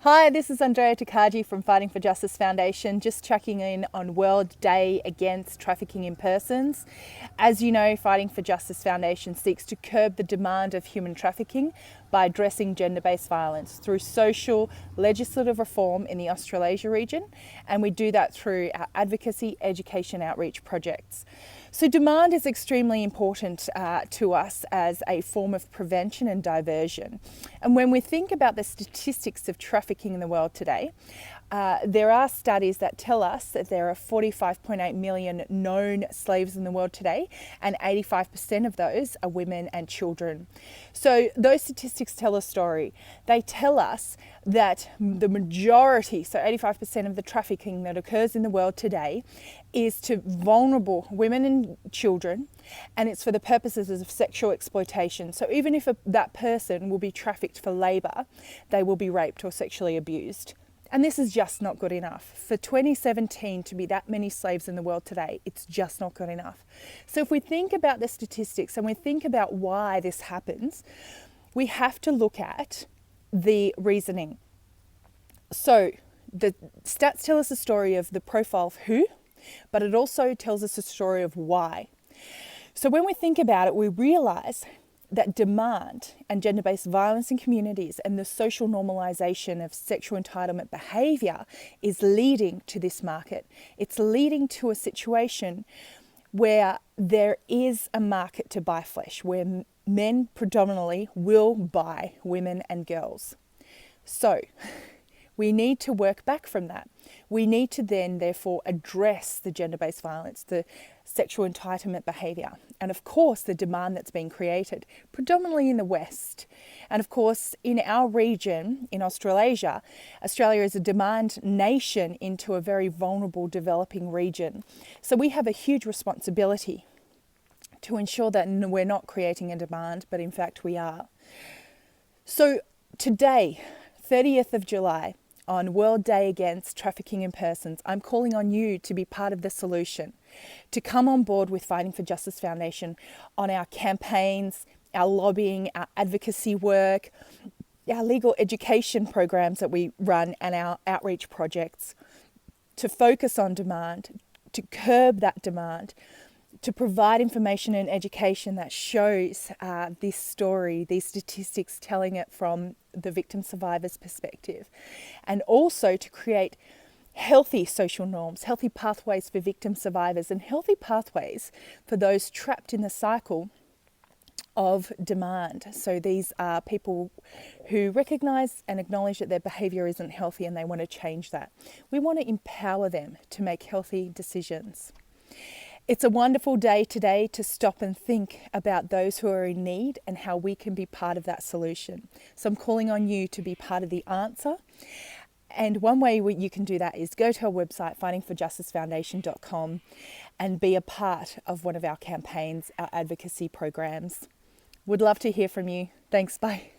Hi, this is Andrea Takaji from Fighting for Justice Foundation, just checking in on World Day Against Trafficking in Persons. As you know, Fighting for Justice Foundation seeks to curb the demand of human trafficking by addressing gender-based violence through social legislative reform in the Australasia region, and we do that through our advocacy, education, outreach projects. So demand is extremely important to us as a form of prevention and diversion. And when we think about the statistics of trafficking in the world today, there are studies that tell us that there are 45.8 million known slaves in the world today, and 85% of those are women and children. So those statistics tell a story. They tell us that the majority, so 85% of the trafficking that occurs in the world today, is to vulnerable women and children, and it's for the purposes of sexual exploitation. So even if that person will be trafficked for labour, they will be raped or sexually abused. And this is just not good enough. For 2017 to be that many slaves in the world today, it's just not good enough. So if we think about the statistics and we think about why this happens, we have to look at the reasoning. So the stats tell us a story of the profile of who, but it also tells us a story of why. So when we think about it, we realise that demand and gender-based violence in communities and the social normalisation of sexual entitlement behaviour is leading to this market. It's leading to a situation where there is a market to buy flesh, where men predominantly will buy women and girls. So we need to work back from that. We need to then therefore address the gender-based violence, the sexual entitlement behaviour, and of course the demand that's being created, predominantly in the West. And of course in our region, in Australasia, Australia is a demand nation into a very vulnerable developing region. So we have a huge responsibility to ensure that we're not creating a demand, but in fact we are. So today, 30th of July, on World Day Against Trafficking in Persons, I'm calling on you to be part of the solution, to come on board with Fighting for Justice Foundation on our campaigns, our lobbying, our advocacy work, our legal education programs that we run, and our outreach projects, to focus on demand, to curb that demand, to provide information and education that shows this story, these statistics, telling it from the victim survivor's perspective, and also to create healthy social norms, healthy pathways for victim survivors, and healthy pathways for those trapped in the cycle of demand. So these are people who recognise and acknowledge that their behaviour isn't healthy and they want to change that. We want to empower them to make healthy decisions. It's a wonderful day today to stop and think about those who are in need and how we can be part of that solution. So I'm calling on you to be part of the answer. And one way you can do that is go to our website, fightingforjusticefoundation.com, and be a part of one of our campaigns, our advocacy programs. Would love to hear from you. Thanks, bye.